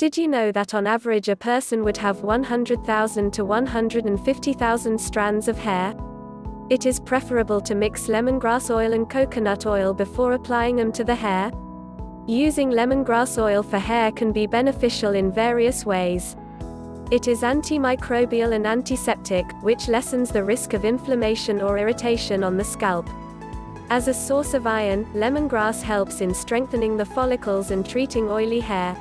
Did you know that on average a person would have 100,000 to 150,000 strands of hair? It is preferable to mix lemongrass oil and coconut oil before applying them to the hair. Using lemongrass oil for hair can be beneficial in various ways. It is antimicrobial and antiseptic, which lessens the risk of inflammation or irritation on the scalp. As a source of iron, lemongrass helps in strengthening the follicles and treating oily hair.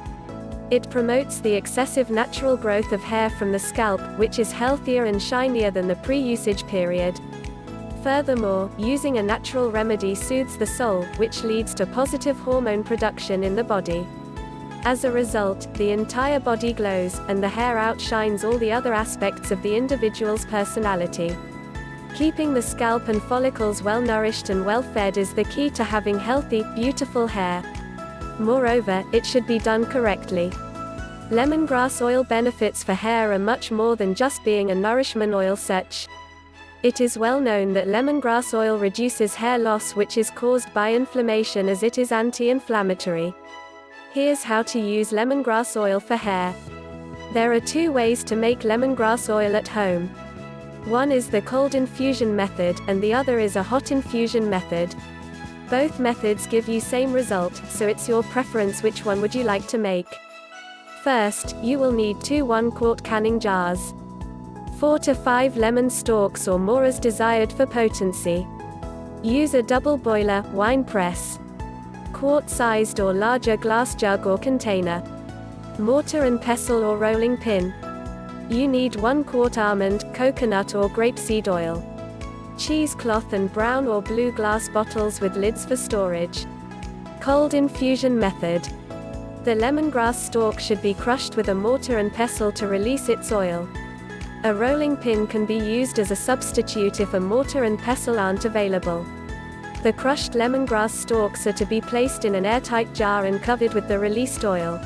It promotes the excessive natural growth of hair from the scalp, which is healthier and shinier than the pre-usage period. Furthermore, using a natural remedy soothes the soul, which leads to positive hormone production in the body. As a result, the entire body glows, and the hair outshines all the other aspects of the individual's personality. Keeping the scalp and follicles well nourished and well fed is the key to having healthy, beautiful hair. Moreover, it should be done correctly. Lemongrass oil benefits for hair are much more than just being a nourishment oil such. It is well known that lemongrass oil reduces hair loss which is caused by inflammation, as it is anti-inflammatory. Here's how to use lemongrass oil for hair. There are 2 ways to make lemongrass oil at home. One is the cold infusion method, and the other is a hot infusion method. Both methods give you same result, so it's your preference which one would you like to make. First, you will need 2 1-quart canning jars. 4 to 5 lemon stalks or more as desired for potency. Use a double boiler, wine press. Quart-sized or larger glass jug or container. Mortar and pestle or rolling pin. You need 1 quart almond, coconut or grapeseed oil. Cheesecloth and brown or blue glass bottles with lids for storage. Cold infusion method. The lemongrass stalk should be crushed with a mortar and pestle to release its oil. A rolling pin can be used as a substitute if a mortar and pestle aren't available. The crushed lemongrass stalks are to be placed in an airtight jar and covered with the released oil.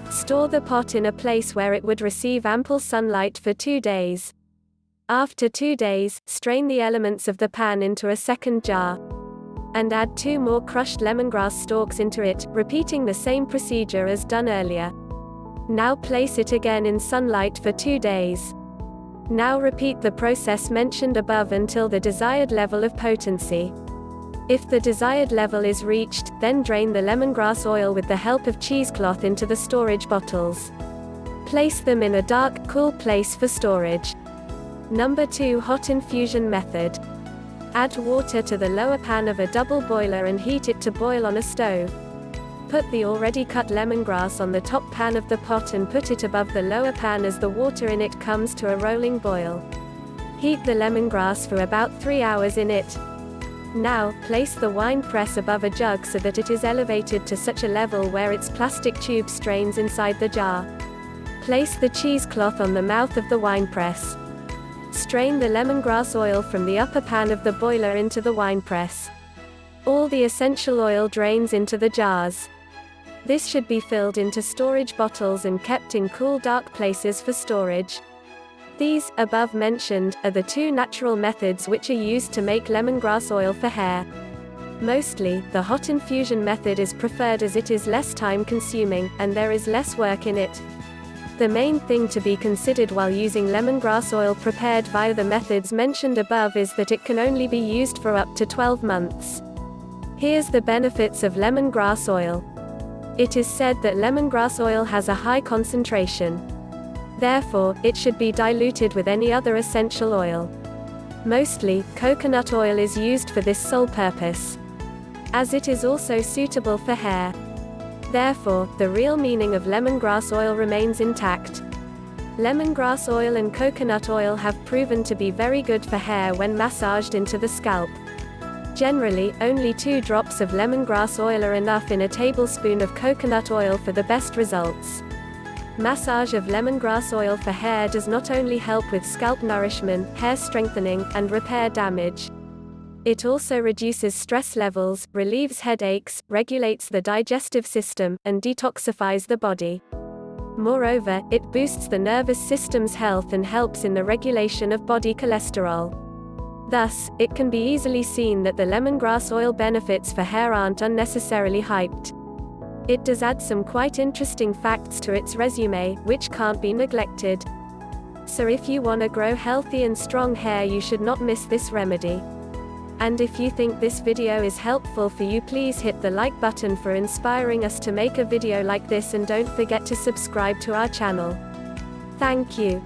Store the pot in a place where it would receive ample sunlight for 2 days. After 2 days, strain the elements of the pan into a second jar. And add 2 more crushed lemongrass stalks into it, repeating the same procedure as done earlier. Now place it again in sunlight for 2 days. Now repeat the process mentioned above until the desired level of potency. If the desired level is reached, then drain the lemongrass oil with the help of cheesecloth into the storage bottles. Place them in a dark, cool place for storage. Number 2 Hot infusion method. Add water to the lower pan of a double boiler and heat it to boil on a stove. Put the already cut lemongrass on the top pan of the pot and put it above the lower pan as the water in it comes to a rolling boil. Heat the lemongrass for about 3 hours in it. Now, place the wine press above a jug so that it is elevated to such a level where its plastic tube strains inside the jar. Place the cheesecloth on the mouth of the wine press. Strain the lemongrass oil from the upper pan of the boiler into the wine press. All the essential oil drains into the jars. This should be filled into storage bottles and kept in cool, dark places for storage. These, above mentioned, are the 2 natural methods which are used to make lemongrass oil for hair. Mostly, the hot infusion method is preferred as it is less time-consuming, and there is less work in it. The main thing to be considered while using lemongrass oil prepared via the methods mentioned above is that it can only be used for up to 12 months. Here's the benefits of lemongrass oil. It is said that lemongrass oil has a high concentration. Therefore, it should be diluted with any other essential oil. Mostly, coconut oil is used for this sole purpose, as it is also suitable for hair. Therefore, the real meaning of lemongrass oil remains intact. Lemongrass oil and coconut oil have proven to be very good for hair when massaged into the scalp. Generally, only 2 drops of lemongrass oil are enough in a tablespoon of coconut oil for the best results. Massage of lemongrass oil for hair does not only help with scalp nourishment, hair strengthening, and repair damage. It also reduces stress levels, relieves headaches, regulates the digestive system, and detoxifies the body. Moreover, it boosts the nervous system's health and helps in the regulation of body cholesterol. Thus, it can be easily seen that the lemongrass oil benefits for hair aren't unnecessarily hyped. It does add some quite interesting facts to its resume, which can't be neglected. So if you want to grow healthy and strong hair, you should not miss this remedy. And if you think this video is helpful for you, please hit the like button for inspiring us to make a video like this, and don't forget to subscribe to our channel. Thank you.